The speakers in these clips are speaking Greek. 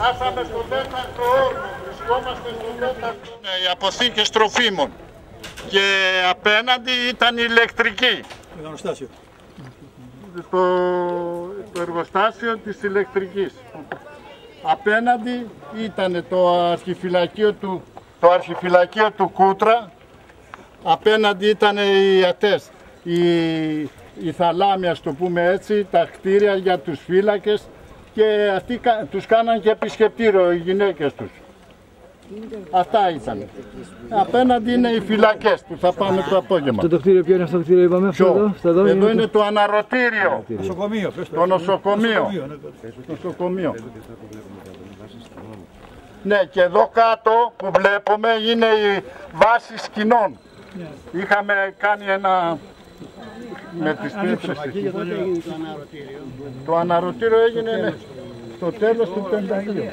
Φτάσαμε στο 4ο όρνο, βρισκόμαστε στο 4ο. Οι αποθήκες τροφίμων και απέναντι ήταν η ηλεκτρική. Το εργοστάσιο. Το εργοστάσιο της ηλεκτρικής. Απέναντι ήταν το αρχιφυλακείο του Κούτρα. Απέναντι ήταν οι ΑΤΕΣ, η θαλάμια, στο πούμε έτσι, τα κτίρια για τους φύλακες, και αυτοί τους κάναν και επισκεπτήριο οι γυναίκες τους. Αυτά ήταν. Απέναντι είναι οι φυλακές που θα πάμε το απόγευμα. Αυτό το κτίριο ποιο είναι, αυτό το κτίριο είπαμε? Εδώ είναι το αναρωτήριο. Νοσοκομείο. Το νοσοκομείο. Ναι, και εδώ κάτω που βλέπουμε είναι η βάση σκηνών. Είχαμε κάνει ένα με τις πέτρες. Το αναρωτήριο έγινε στο τέλος του πενταγείου.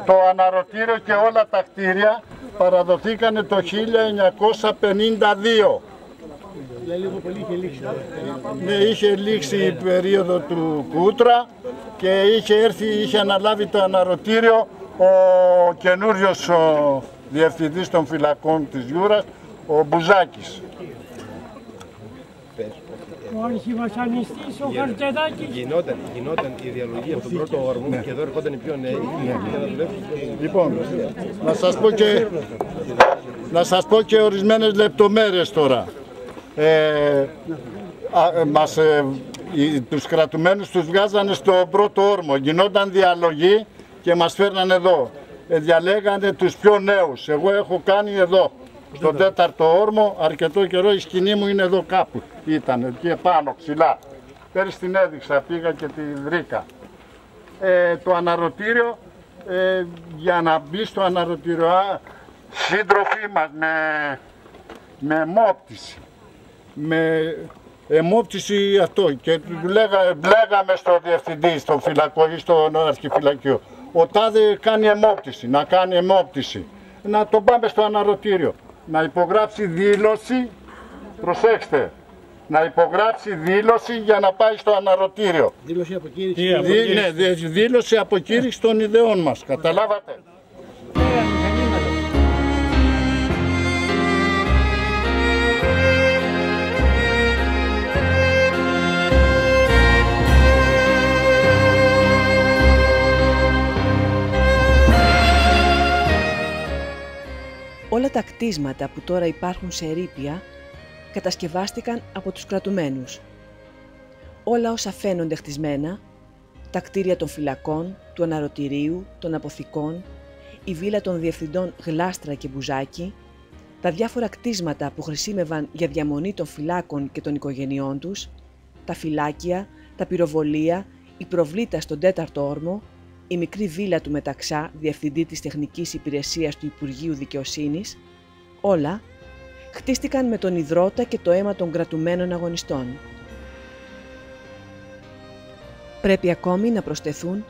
Το αναρωτήριο και όλα τα κτίρια παραδοθήκανε το 1952. Λίγο πολύ είχε λήξει. Ναι, είχε λήξει η περίοδο του Κούτρα και είχε αναλάβει το αναρωτήριο ο καινούριος διευθυντής των φυλακών της Γιούρας, ο Μπουζάκης. Ο αρχιβασανιστής, ο Χαρτζεδάκης. Γινόταν η διαλογή από τον πρώτο όρμο και εδώ έρχονταν οι πιο νέοι για να δουλεύουν. Λοιπόν, να σας πω και ορισμένες λεπτομέρειες τώρα. Τους κρατουμένους τους βγάζανε στο πρώτο όρμο, γινόταν διαλογή και μας φέρνανε εδώ. Διαλέγανε τους πιο νέους. Εγώ έχω κάνει εδώ, στον τέταρτο όρμο, αρκετό καιρό. Η σκηνή μου είναι εδώ κάπου. Ήταν εκεί επάνω, ψηλά. Πέρυσι την έδειξα, πήγα και τη βρήκα. Το αναρωτήριο, για να μπει στο αναρωτήριο, σύντροφοι μας με αιμόπτηση. Με αιμόπτηση αυτό. Και λέγαμε στο διευθυντή, στο φυλακό ή στο αρχιφυλακείο. Ο τάδε κάνει αιμόπτηση, να κάνει αιμόπτηση. Να τον πάμε στο αναρωτήριο. Να υπογράψει δήλωση, προσέξτε, να υπογράψει δήλωση για να πάει στο αναρωτήριο. Δήλωση αποκήρυξη. Ναι, δήλωση αποκήρυξη των ιδεών μας. Καταλάβατε. Όλα τα κτίσματα που τώρα υπάρχουν σε ερείπια κατασκευάστηκαν από τους κρατουμένους. Όλα όσα φαίνονται χτισμένα, τα κτίρια των φυλακών, του αναρωτηρίου, των αποθηκών, η βίλα των διευθυντών Γλάστρα και Μπουζάκη, τα διάφορα κτίσματα που χρησίμευαν για διαμονή των φυλάκων και των οικογενειών τους, τα φυλάκια, τα πυροβολία, η προβλήτα στον τέταρτο όρμο, η μικρή βίλα του Μεταξά, διευθυντή της τεχνικής υπηρεσίας του Υπουργείου Δικαιοσύνης, όλα χτίστηκαν με τον υδρότα και το αίμα των κρατουμένων αγωνιστών. Πρέπει ακόμη να προσθεθούν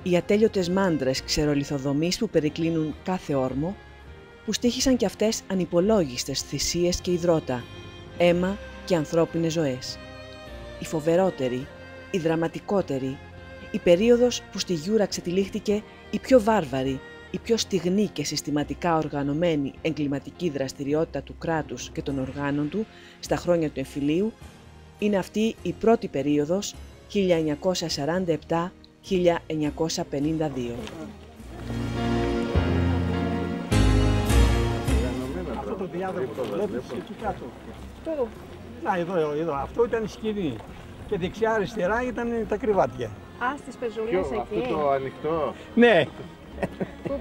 οι ατέλειωτες μάντρες ξερολιθοδομής που περικλίνουν κάθε όρμο, που στοίχησαν κι αυτές ανυπολόγιστες θυσίες και υδρότα, αίμα και ανθρώπινες ζωές. Η φοβερότερη, η δραματικότερη, η περίοδος που στη Γιούρα ξετυλίχθηκε η πιο βάρβαρη, η πιο στιγνή και συστηματικά οργανωμένη εγκληματική δραστηριότητα του κράτους και των οργάνων του στα χρόνια του εμφυλίου, είναι αυτή η πρώτη περίοδος 1947-1952. Αυτό το διάδρομο το βλέπεις εκεί κάτω. Να, εδώ, αυτό ήταν η σκηνή. Και δεξιά-αριστερά ήταν τα κρεβάτια. Α, στις πεζούλες εκεί. Αυτό το ανοιχτό. Ναι. Πού.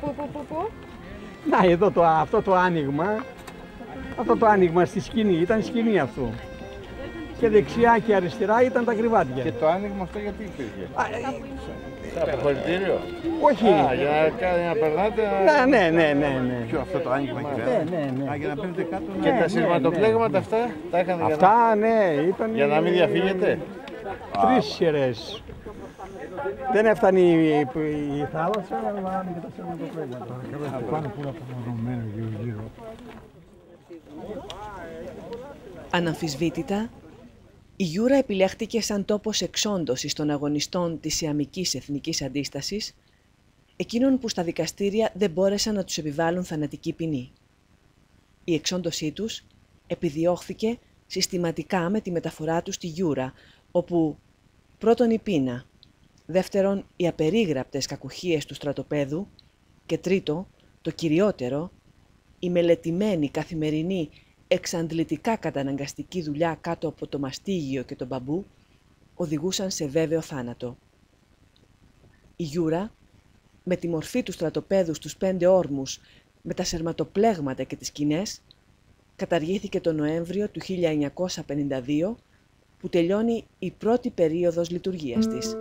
Να, εδώ αυτό το άνοιγμα. Αυτό το άνοιγμα στη σκηνή, ήταν η σκηνή αυτό. Και δεξιά και αριστερά ήταν τα κρεβάτια. Και το άνοιγμα αυτό γιατί υπήρχε? Σαν αποχωρητήριο? Όχι. Για να περνάτε. Ναι. Ποιο αυτό το άνοιγμα εκεί πέρα? Ναι. Για να παίρνετε κάτω. Και τα σειρματοπλέγματα αυτά τα είχαν? Αυτά, ναι, ήταν. Για να μην διαφύγετε. 3 σειρές. Δεν έφτανε η θάλασσα, αλλά άνοιγε τα σειρματοπλέγματα. Πάνω που είναι απομονωμένο γύρω. Αναμφισβήτητα, η Γιούρα επιλέχθηκε σαν τόπος εξόντωσης των αγωνιστών της Ιαμικής Εθνικής Αντίστασης, εκείνων που στα δικαστήρια δεν μπόρεσαν να τους επιβάλλουν θανατική ποινή. Η εξόντωσή τους επιδιώχθηκε συστηματικά με τη μεταφορά τους στη Γιούρα, όπου πρώτον η πείνα, δεύτερον οι απερίγραπτες κακουχίες του στρατοπέδου και τρίτο, το κυριότερο, η μελετημένη καθημερινή εξαντλητικά καταναγκαστική δουλειά κάτω από το μαστίγιο και τον μπαμπού οδηγούσαν σε βέβαιο θάνατο. Η Γιούρα, με τη μορφή του στρατοπέδου στους 5 όρμους, με τα σερματοπλέγματα και τις σκηνές, καταργήθηκε το Νοέμβριο του 1952, που τελειώνει η πρώτη περίοδος λειτουργίας της.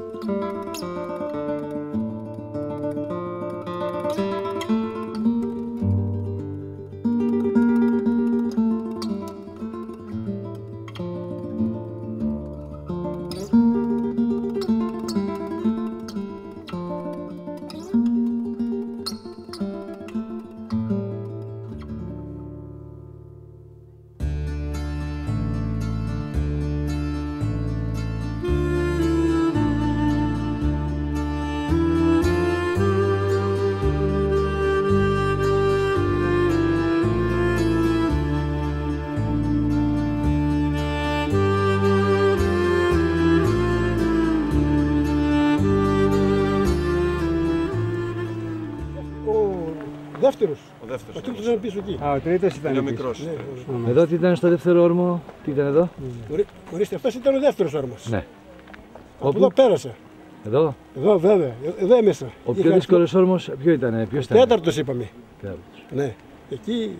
Δεύτερος. Ο δεύτερος. Ο τρίτος ήταν πίσω εκεί. Α, ο τρίτος ήταν Είναι ο εκεί. μικρός. Εδώ τι ήταν στο δεύτερο όρμο, τι ήταν εδώ. Ορίστε, αυτός ήταν ο δεύτερος όρμος. Ναι. Από εδώ πέρασα. Εδώ. Εδώ βέβαια, εδώ έμεσα. Ο πιο δύσκολος όρμος ποιο ήταν, ποιος ήταν. Τέταρτος είπαμε. Τέταρτος. Ναι. Εκεί.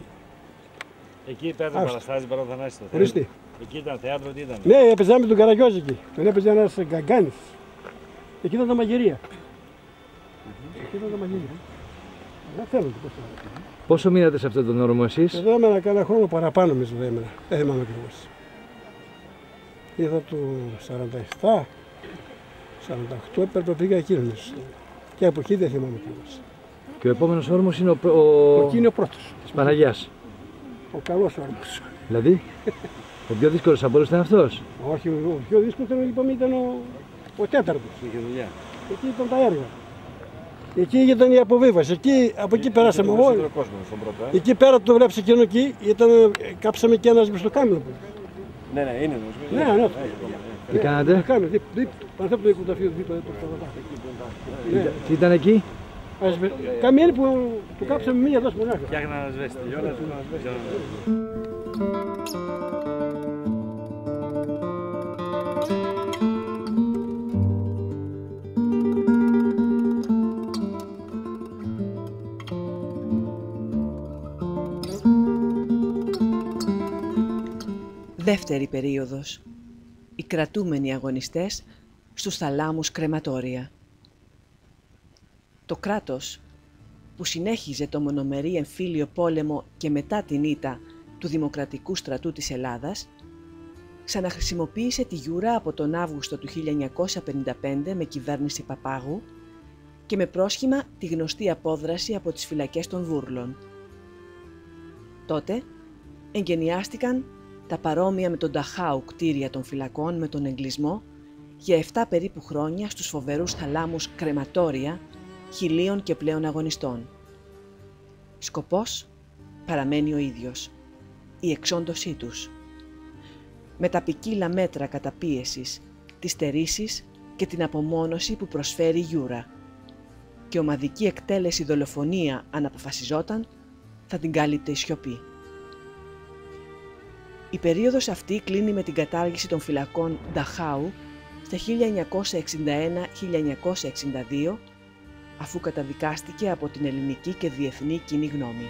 Εκεί πέρα παραστάζει παραθανάσι το θέατρο. Ορίστε. Εκεί ήταν θέατρο, τι ήταν. Ναι, έπαιζα με τον Καραγιώζη εκεί. Τον έπαιζε ένας Γκαγκάνης. Εκεί ήταν τα μαγειρία. Εκεί ήταν τα μαγειρία. Δεν θέλω τίποτα. Πόσο μείνατε σε αυτόν τον όρμο εσείς. Εδώ έμενα κανένα χρόνο παραπάνω μέσα εδώ έμενα. Δεν θυμάμαι ακριβώς. Είδα το 47, 48 έπρεπε πήγα εκείνος. Και από εκεί δεν θυμάμαι ακριβώς. Και ο επόμενος όρμος είναι Εκεί είναι ο πρώτος. της Παναγιάς. Ο καλός όρμος. Δηλαδή, ο πιο δύσκολος από όλους ήταν αυτός. Όχι, ο πιο δύσκολος ήταν ο τέταρτος. Είχε δουλειά. Εκεί ήταν τα έργα. Εκεί ήταν η αποβίβαση. Από εκεί περάσαμε όλοι. Εκεί πέρα το βλέπεις εκείνο εκεί, κάψαμε και ένα μισθοκάμινο. Ναι, ναι, είναι. Ναι. Τι κάνατε. Πανθέπω το οικοταφείο δίπλα. Τι ήταν εκεί. Καμία που κάψαμε μία δόση μονάχα. Φτιάχνα να σβέσει. Δεύτερη περίοδος. Οι κρατούμενοι αγωνιστές στους θαλάμους κρεματόρια. Το κράτος, που συνέχιζε το μονομερή εμφύλιο πόλεμο και μετά την ήττα του Δημοκρατικού Στρατού της Ελλάδας, ξαναχρησιμοποίησε τη Γιούρα από τον Αύγουστο του 1955 με κυβέρνηση Παπάγου και με πρόσχημα τη γνωστή απόδραση από τις φυλακές των Βούρλων. Τότε εγκαινιάστηκαν τα παρόμοια με τον Νταχάου κτίρια των φυλακών με τον εγκλισμό για 7 περίπου χρόνια στους φοβερούς θαλάμους κρεματόρια 1000 και πλέον αγωνιστών. Σκοπός παραμένει ο ίδιος, η εξόντωσή τους. Με τα ποικίλα μέτρα καταπίεσης, τις στερήσεις και την απομόνωση που προσφέρει η Γιούρα. Και ομαδική εκτέλεση δολοφονία αν αποφασιζόταν, θα την κάλυπτε η σιωπή. Η περίοδος αυτή κλείνει με την κατάργηση των φυλακών Νταχάου στα 1961-1962, αφού καταδικάστηκε από την ελληνική και διεθνή κοινή γνώμη.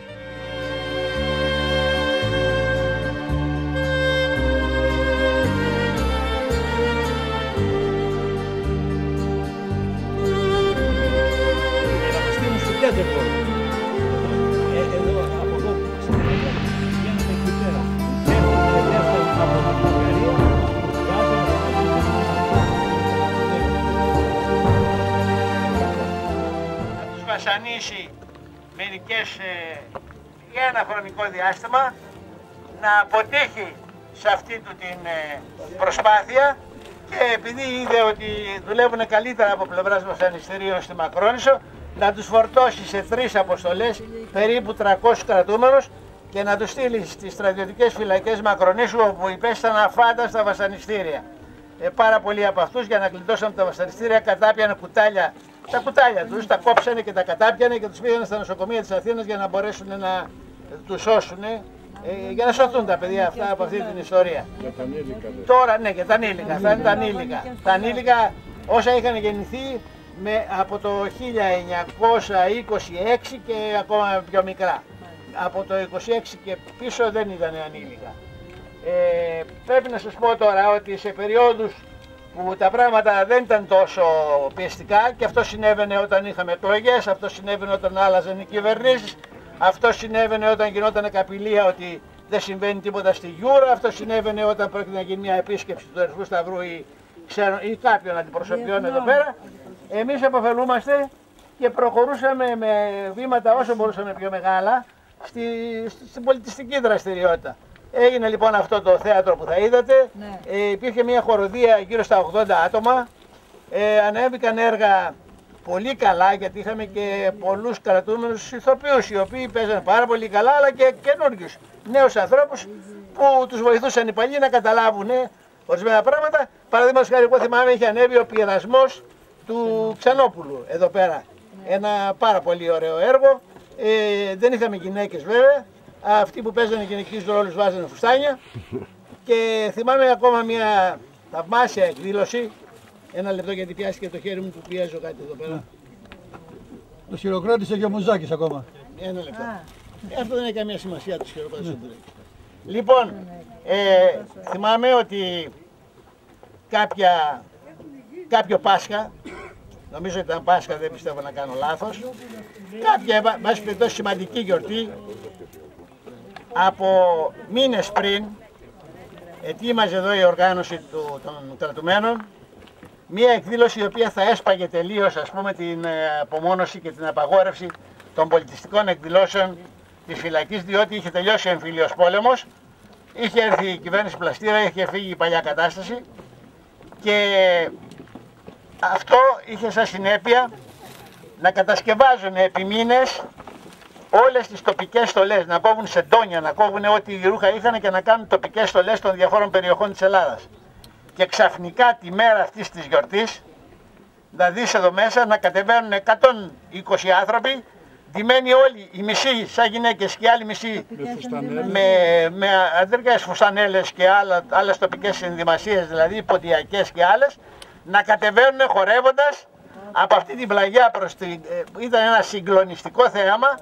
Βασανίσει για ένα χρονικό διάστημα, να αποτύχει σε αυτή του την προσπάθεια και επειδή είδε ότι δουλεύουν καλύτερα από πλευράς βασανιστήριων στη Μακρόνισσο, να τους φορτώσει σε 3 αποστολές περίπου 300 κρατούμενους και να τους στείλει στις στρατιωτικές φυλακές Μακρονήσου, όπου υπέστησαν αφάνταστα βασανιστήρια. Πάρα πολλοί από αυτούς, για να γλιτώσουν από τα βασανιστήρια, κατάπιανε κουτάλια. Τα κουτάλια τους τα κόψανε και τα κατάπιανε και τους πήγανε στα νοσοκομεία της Αθήνας για να μπορέσουν να τους σώσουν, για να σωθούν τα παιδιά αυτά από αυτή την ιστορία. Για τα ανήλικα. Τώρα, ναι, για τα ανήλικα. Αυτά είναι τα ανήλικα. Τα ανήλικα όσα είχαν γεννηθεί από το 1926 και ακόμα πιο μικρά. Από το 26 και πίσω δεν ήταν ανήλικα. Πρέπει να σας πω τώρα ότι σε περιόδους που τα πράγματα δεν ήταν τόσο πιεστικά, και αυτό συνέβαινε όταν είχαμε εκλογές, αυτό συνέβαινε όταν άλλαζαν οι κυβερνήσεις, αυτό συνέβαινε όταν γινόταν καπηλεία ότι δεν συμβαίνει τίποτα στη Γιούρα, αυτό συνέβαινε όταν πρόκειται να γίνει μια επίσκεψη του Ερυθρού Σταυρού ή κάποιων αντιπροσωπιών εδώ πέρα. Εμείς αποφελούμαστε και προχωρούσαμε με βήματα όσο μπορούσαμε πιο μεγάλα στην πολιτιστική δραστηριότητα. Έγινε λοιπόν αυτό το θέατρο που θα είδατε, υπήρχε μια χοροδία γύρω στα 80 άτομα, ανέβηκαν έργα πολύ καλά γιατί είχαμε και πολλούς κρατούμενους ηθοποιούς οι οποίοι παίζανε πάρα πολύ καλά, αλλά και καινούργιους νέους ανθρώπους που τους βοηθούσαν οι παλιοί να καταλάβουν ορισμένα πράγματα. Παραδείγματος χάρη, εγώ θυμάμαι, είχε ανέβει ο πειρασμός του Ξενόπουλου εδώ πέρα, ένα πάρα πολύ ωραίο έργο. Δεν είχαμε γυναίκες βέβαια. Αυτοί που παίζανε γυναικείους ρόλους βάζανε φουστάνια. Και θυμάμαι ακόμα μια θαυμάσια εκδήλωση. Ένα λεπτό γιατί πιάστηκε το χέρι μου που πιέζω κάτι εδώ πέρα. Το χειροκρότησε και ο Μουζάκης ακόμα. Ένα λεπτό. Αυτό δεν έχει καμία σημασία, το χειροκρότησε. Λοιπόν, θυμάμαι ότι κάποιο Πάσχα, νομίζω ήταν Πάσχα, δεν πιστεύω να κάνω λάθος, κάποια βάση περιπτώσει σημαντική γιορτή, από μήνες πριν, ετοίμαζε εδώ η οργάνωση των κρατουμένων μία εκδήλωση η οποία θα έσπαγε τελείως, ας πούμε, την απομόνωση και την απαγόρευση των πολιτιστικών εκδηλώσεων της φυλακής, διότι είχε τελειώσει ο εμφύλιος πόλεμος, είχε έρθει η κυβέρνηση Πλαστήρα, είχε φύγει η παλιά κατάσταση και αυτό είχε σαν συνέπεια να κατασκευάζουν επί μήνες όλες τις τοπικές στολές, να κόβουν σεντόνια, να κόβουν ό,τι ρούχα είχαν και να κάνουν τοπικές στολές των διαφόρων περιοχών της Ελλάδας. Και ξαφνικά τη μέρα αυτής της γιορτής, να δεις εδώ μέσα να κατεβαίνουν 120 άνθρωποι, ντυμένοι όλοι, οι μισοί σαν γυναίκες και οι άλλοι μισοί με αντρικές φουστανέλες και άλλες τοπικές ενδυμασίες, δηλαδή ποντιακές και άλλες, να κατεβαίνουν χορεύοντας από αυτή την πλαγιά προς την... Ήταν ένα συγκλονιστικό θέαμα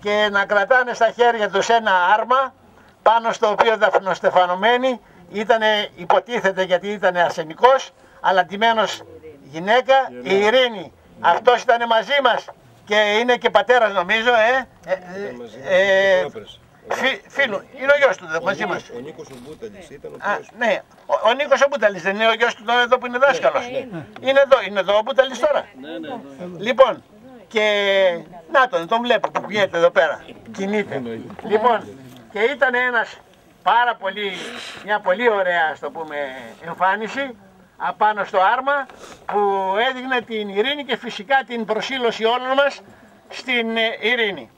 και να κρατάνε στα χέρια τους ένα άρμα πάνω στο οποίο δαφνοστεφανωμένοι, ήτανε, υποτίθεται γιατί ήταν αρσενικός, αλλά ντυμένος γυναίκα, η Ειρήνη. Αυτός ήταν μαζί μας και είναι και πατέρας νομίζω, φίλου, είναι ο γιος του μαζί μας. Ο Νίκος ο Μπούταλης ήταν ο γιος. Ναι, ο Νίκος ο Μπούταλης δεν είναι ο γιος του εδώ που είναι δάσκαλος. Είναι εδώ ο Μπούταλης τώρα. Λοιπόν, και να τον βλέπω που πηγαίνει εδώ πέρα, κινείται. Λοιπόν, και ήταν μια πολύ ωραία, ας το πούμε, εμφάνιση απάνω στο άρμα που έδειχνε την ειρήνη και φυσικά την προσήλωση όλων μας στην ειρήνη.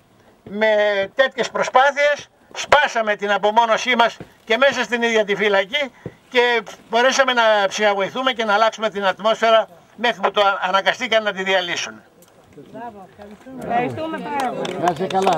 Με τέτοιες προσπάθειες σπάσαμε την απομόνωσή μας και μέσα στην ίδια τη φυλακή και μπορέσαμε να ψυχαγωγηθούμε και να αλλάξουμε την ατμόσφαιρα μέχρι που το αναγκαστήκαν να τη διαλύσουν. Ευχαριστούμε πάρα πολύ. Να είσαι καλά.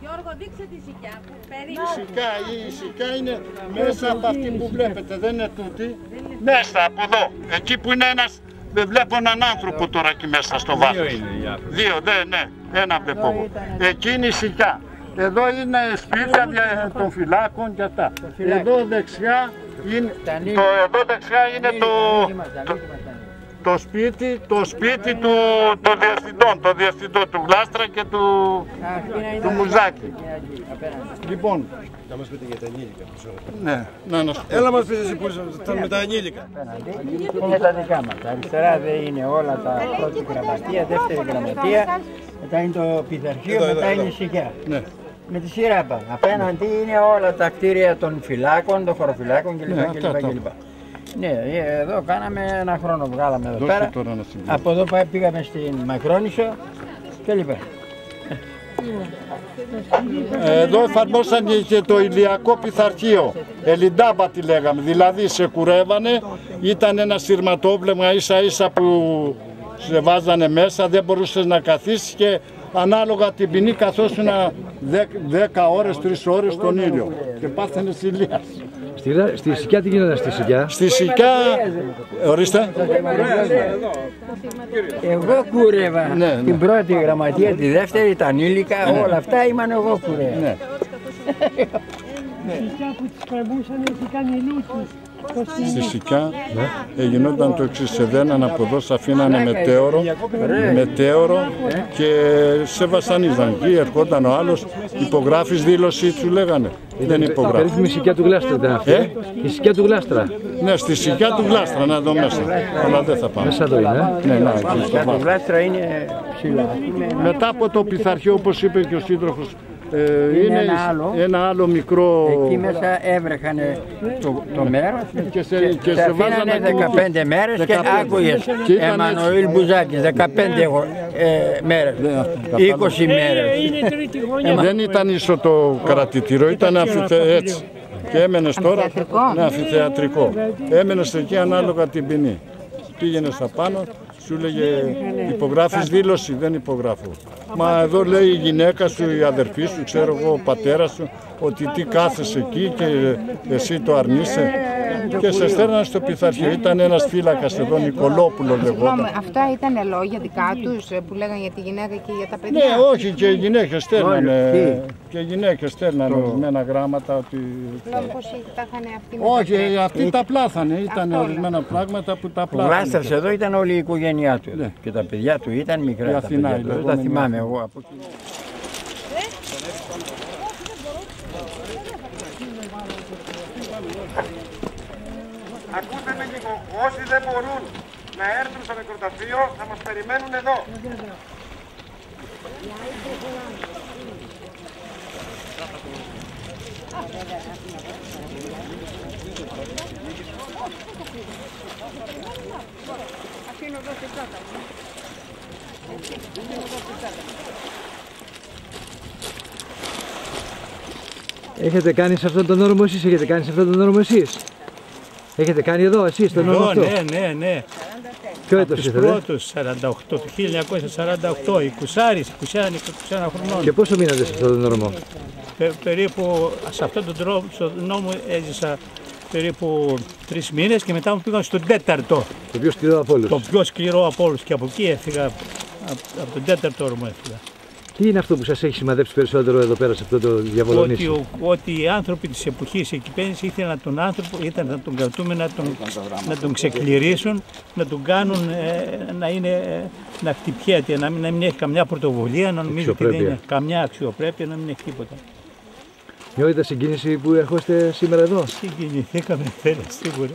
Γιώργο, δείξε τη σικιά που Η σικιά είναι μέσα από αυτή που βλέπετε, δεν είναι τούτη. Μέσα από εδώ, εκεί που είναι ένας, δεν βλέπω έναν άνθρωπο τώρα εκεί μέσα στο βάθος. Δύο, ναι, ένα βλέπω. Εκεί είναι η σικιά. Εδώ είναι σπίτια των φυλάκων και αυτά. Εδώ δεξιά είναι το σπίτι του διευθυντών, του Γλάστρα και του Μουζάκη. Λοιπόν, να μας πείτε για τα ενήλικα. Ναι, να σου πω. Έλα μας πείτε εσύ που ήσασταν με τα ενήλικα. Είναι τα δικά μας. Αριστερά δεν είναι όλα τα πρώτη γραμματεία, δεύτερη γραμματεία, μετά είναι το πειθαρχείο, μετά είναι η σικιά. Με τη σειρά πάμε. Απέναντι είναι όλα τα κτίρια των φυλάκων, των χωροφυλάκων κλπ. Ναι, εδώ κάναμε ένα χρόνο, βγάλαμε εδώ πέρα. Από εδώ πήγαμε στην Μακρόνισσο κλπ. Εδώ εφαρμόσαν και το ηλιακό πειθαρχείο, Ελιντάμπα τη λέγαμε, δηλαδή σε κουρεύανε, ήταν ένα σειρματόπλευμα ίσα ίσα που σε βάζανε μέσα, δεν μπορούσες να καθίσεις και ανάλογα την ποινή καθόσουν 10 ώρες, 3 ώρες στον ήλιο και πάθαινες ηλίας. Στη Σικιά τι γίνεται στη Σικιά? Στη Σικιά, ορίστε. Εγώ κούρευα την πρώτη γραμματεία, τη δεύτερη, τα ανήλικα, όλα αυτά ήμουν εγώ κούρευα. Σικιά που τις κρεμούσαν, είχε κάνει λύκη. στη Σικιά γινόταν το εξής. Σε δέναν από εδώ, σε αφήνανε μετέωρο και σε βασανίζαν. Εκεί ερχόταν ο άλλος, υπογράφεις δήλωση, σου λέγανε. Δεν υπογράφει. Περίφημη Σικιά του Γλάστρα ήταν αυτή. Η Σικιά του Γλάστρα. Ναι, στη Σικιά του Γλάστρα, να δω μέσα. Αλλά δεν θα πάμε. Μέσα εδώ είναι. Ναι, η Σικιά του Γλάστρα είναι ψηλά. Μετά από το πειθαρχείο, όπως είπε και ο σύντροφος, είναι ένα άλλο μικρό. Εκεί μέσα έβρεχαν το μέρος και σε αφήνανε 15 μέρες και άκουγες Εμμανουήλ Μπουζάκης 15 μέρες, 20 μέρες. Δεν ήταν ίσο το κρατητήριο, ήταν έτσι. Και έμενες τώρα, ναι, αμφιθεατρικό. Έμενες εκεί ανάλογα την ποινή. Πήγαινες απάνω, σου λέγε υπογράφεις δήλωση, δεν υπογράφω. Μα εδώ λέει η γυναίκα σου, η αδερφή σου, ξέρω εγώ, ο πατέρας σου, ότι τι κάθεσαι εκεί και εσύ το αρνείσαι. Και σε στέλνανε στο πειθαρχείο. Ήταν ένας φύλακας εδώ, Νικολόπουλο λεγόταν. Αυτά ήταν λόγια δικά τους που λέγανε για τη γυναίκα και για τα παιδιά. Ναι, όχι, και οι γυναίκες στέλνανε. Και οι γυναίκες στέλνανε ορισμένα γράμματα. Ότι... Όπως τα είχαν αυτοί. Όχι, αυτοί τα πλάθανε. Ήταν ορισμένα πράγματα που τα πλάθανε. Ο Γλάστρας εδώ ήταν όλη η οικογένειά του. Ναι. Και τα παιδιά του ήταν μικρά. Η Αθηνά, δεν τα θυμάμαι εγώ από εκεί. Ακούστε με λίγο, όσοι δεν μπορούν να έρθουν στο νεκροταφείο θα μας περιμένουν εδώ. Έχετε κάνει σε αυτόν τον όρμο εσείς, έχετε κάνει σε αυτόν τον όρμο εσείς. Έχετε κάνει εδώ εσείς τον όρμο αυτό. Ναι. Ποιο έτος ήθελε. Πρώτος, 48, το 1948, 21 χρονών. Και πόσο μείνατε σε αυτόν τον όρμο. Περίπου, σε αυτόν τον τρόπο, στον νόμο έζησα περίπου 3 μήνες και μετά μου πήγαν στον 4ο. Το πιο σκληρό από όλους. Το πιο σκληρό από όλους και από εκεί έφυγα, από τον 4ο όρμο έφυγα. Τι είναι αυτό που σας έχει σημαδέψει περισσότερο εδώ πέρα σε αυτό το διαβολονίσιο. Ότι οι άνθρωποι της εποχής εκεί πέρα ήθελαν τον άνθρωπο, ήταν να τον κρατούμε, να τον ξεκληρίσουν, να τον κάνουν να χτυπιέται, να μην έχει καμιά πρωτοβουλία, να νομίζει ότι δεν είναι καμιά αξιοπρέπεια, να μην έχει τίποτα. Νιώθετε συγκίνηση που ερχόστε σήμερα εδώ. Συγκινηθήκαμε, σίγουρα.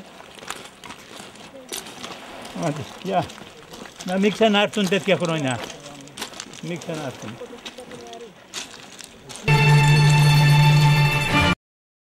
Να μην ξανάρθουν τέτοια χρόνια. Μην ξανάρθουν.